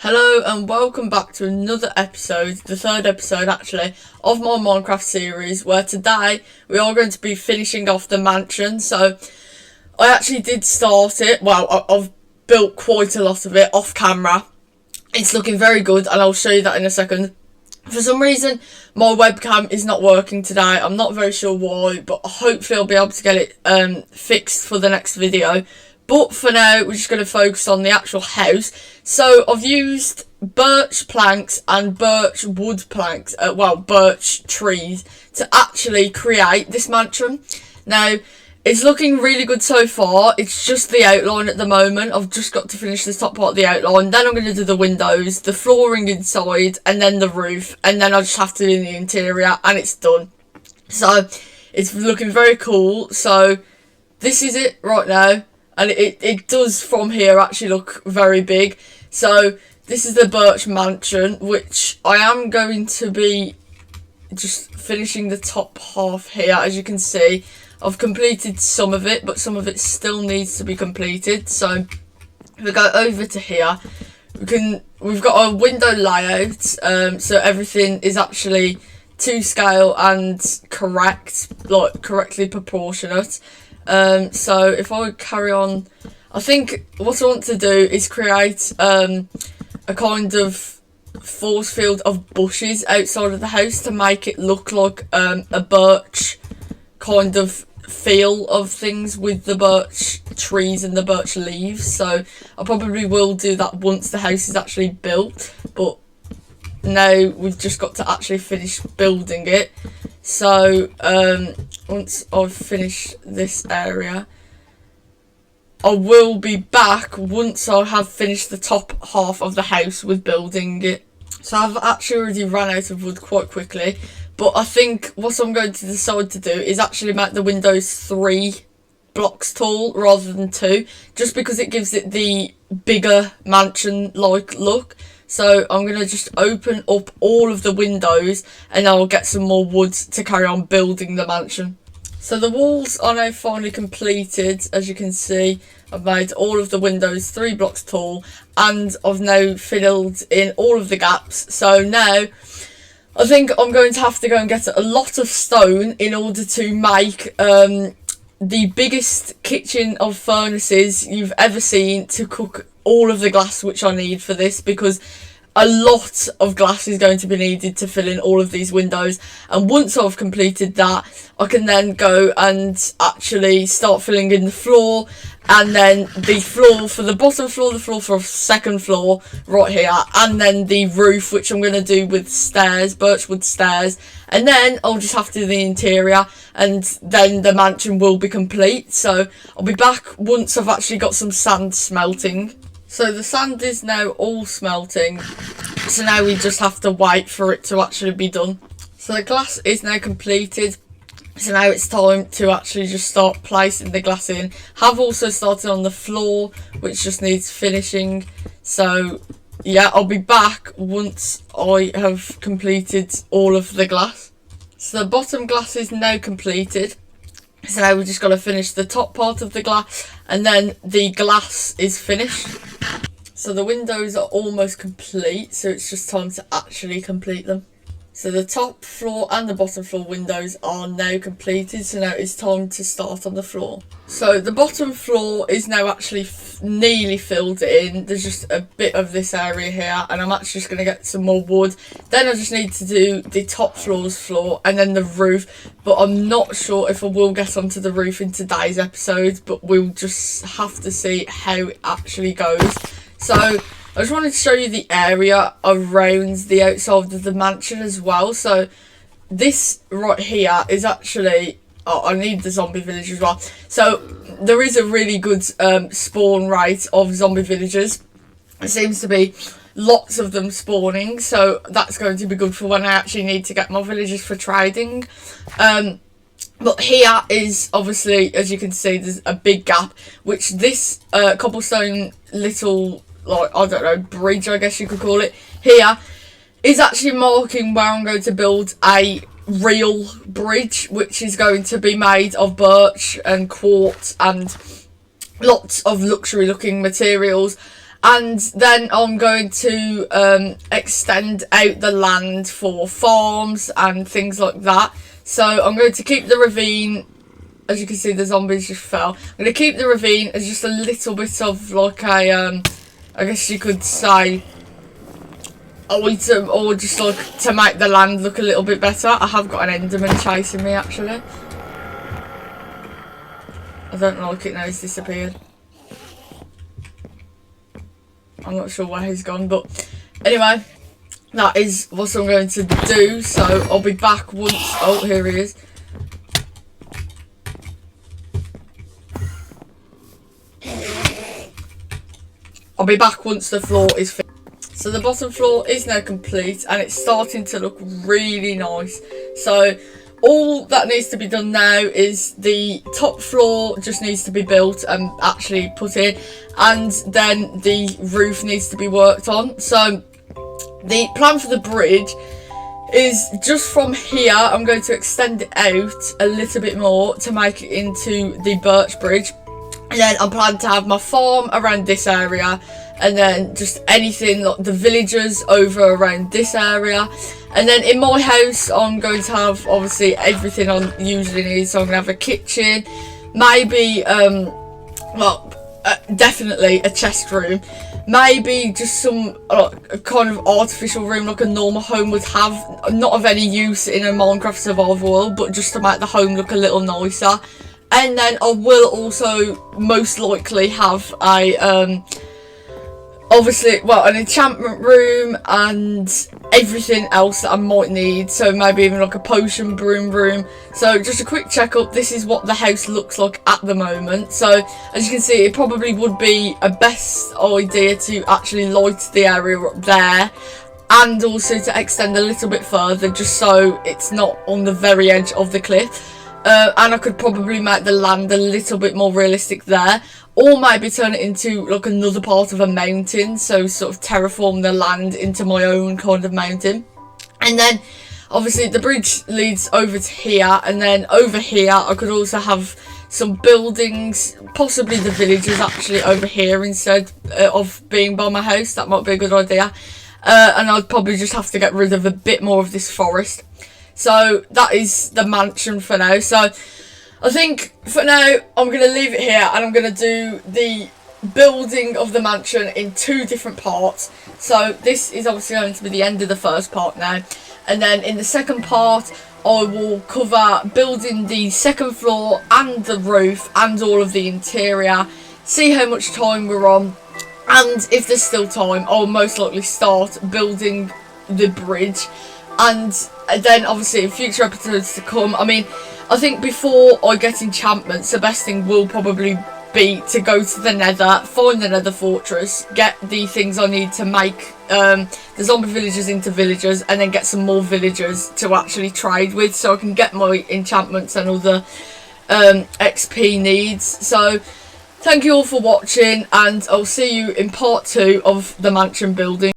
Hello and welcome back to another episode, the third episode actually, of my Minecraft series, where today we are going to be finishing off the mansion. So I actually did start it, well I've built quite a lot of it off camera. It's looking very good and I'll show you that in a second. For some reason my webcam is not working today, I'm not very sure why, but hopefully I'll be able to get it fixed for the next video. But for now, we're just going to focus on the actual house. So I've used birch planks and birch wood planks, birch trees, to actually create this mansion. Now, it's looking really good so far. It's just the outline at the moment. I've just got to finish the top part of the outline. Then I'm going to do the windows, the flooring inside, and then the roof. And then I just have to do the interior, and it's done. So it's looking very cool. So this is it right now. And it does from here actually look very big. So this is the Birch mansion, which I am going to be just finishing the top half here. As you can see, I've completed some of it, but some of it still needs to be completed. So if we go over to here, we've got a window layout, so everything is actually to scale and correct, like correctly proportionate. So if I would carry on, I think what I want to do is create a kind of force field of bushes outside of the house to make it look like a birch kind of feel of things with the birch trees and the birch leaves. So I probably will do that once the house is actually built, but now we've just got to actually finish building it. So once I've finished this area, I will be back once I have finished the top half of the house with building it. So I've actually already ran out of wood quite quickly, but I think what I'm going to decide to do is actually make the windows 3 blocks tall rather than 2, just because it gives it the bigger mansion-like look. So I'm going to just open up all of the windows and I'll get some more wood to carry on building the mansion. So the walls are now finally completed. As you can see, I've made all of the windows 3 blocks tall and I've now filled in all of the gaps. So now I think I'm going to have to go and get a lot of stone in order to make the biggest kitchen of furnaces you've ever seen to cook all of the glass which I need for this, because a lot of glass is going to be needed to fill in all of these windows. And once I've completed that, I can then go and actually start filling in the floor, and then the floor for the bottom floor, the floor for the second floor right here, and then the roof, which I'm going to do with stairs, birchwood stairs. And then I'll just have to do the interior, and then the mansion will be complete. So I'll be back once I've actually got some sand smelting. So the sand is now all smelting, so now we just have to wait for it to actually be done. So the glass is now completed, so now it's time to actually just start placing the glass in. Have also started on the floor, which just needs finishing. So yeah, I'll be back once I have completed all of the glass. So the bottom glass is now completed. So now we've just got to finish the top part of the glass, and then the glass is finished. So the windows are almost complete, so it's just time to actually complete them. So the top floor and the bottom floor windows are now completed, so now it's time to start on the floor. So the bottom floor is now actually nearly filled in. There's just a bit of this area here, and I'm actually just going to get some more wood. Then I just need to do the top floor's floor and then the roof, but I'm not sure if I will get onto the roof in today's episode, but we'll just have to see how it actually goes. So I just wanted to show you the area around the outside of the mansion as well. So this right here is actually, I need the zombie village as well. So there is a really good spawn rate of zombie villagers. It seems to be lots of them spawning, so that's going to be good for when I actually need to get more villagers for trading. But here is obviously, as you can see, there's a big gap, which this cobblestone little, like, I don't know, bridge, I guess you could call it, here is actually marking where I'm going to build a real bridge, which is going to be made of birch and quartz and lots of luxury looking materials. And then I'm going to extend out the land for farms and things like that. So I'm going to keep the ravine. As you can see, the zombies just fell. I'm going to keep the ravine as just a little bit of like a, I guess you could say, item, or just like to make the land look a little bit better. I have got an Enderman chasing me actually. I don't like it now, he's disappeared. I'm not sure where he's gone, but anyway, that is what I'm going to do. So I'll be back once. Oh, here he is. I'll be back once the floor is finished. So the bottom floor is now complete and it's starting to look really nice. So all that needs to be done now is the top floor just needs to be built and actually put in, and then the roof needs to be worked on. So the plan for the bridge is just from here, I'm going to extend it out a little bit more to make it into the Birch bridge. And then I'm planning to have my farm around this area, and then just anything like the villagers over around this area. And then in my house, I'm going to have obviously everything I usually need. So I'm going to have a kitchen, maybe, definitely a chest room, maybe just some kind of artificial room like a normal home would have, not of any use in a Minecraft survival world, but just to make the home look a little nicer. And then I will also most likely have a obviously, well, an enchantment room and everything else that I might need. So maybe even like a potion broom room. So just a quick checkup. This is what the house looks like at the moment. So as you can see, it probably would be a best idea to actually light the area up there, and also to extend a little bit further just so it's not on the very edge of the cliff. And I could probably make the land a little bit more realistic there, or maybe turn it into like another part of a mountain, so sort of terraform the land into my own kind of mountain. And then obviously the bridge leads over to here, and then over here I could also have some buildings, possibly the villagers actually over here instead of being by my house. That might be a good idea. And I'd probably just have to get rid of a bit more of this forest. So that is the mansion for now. So I think for now I'm going to leave it here, and I'm going to do the building of the mansion in two different parts. So this is obviously going to be the end of the first part now, and then in the second part I will cover building the second floor and the roof and all of the interior, see how much time we're on, and if there's still time I'll most likely start building the bridge. And then obviously in future episodes to come, I mean, I think before I get enchantments, the best thing will probably be to go to the nether, find the nether fortress, get the things I need to make the zombie villagers into villagers, and then get some more villagers to actually trade with, so I can get my enchantments and other XP needs. So thank you all for watching, and I'll see you in part 2 of the mansion building.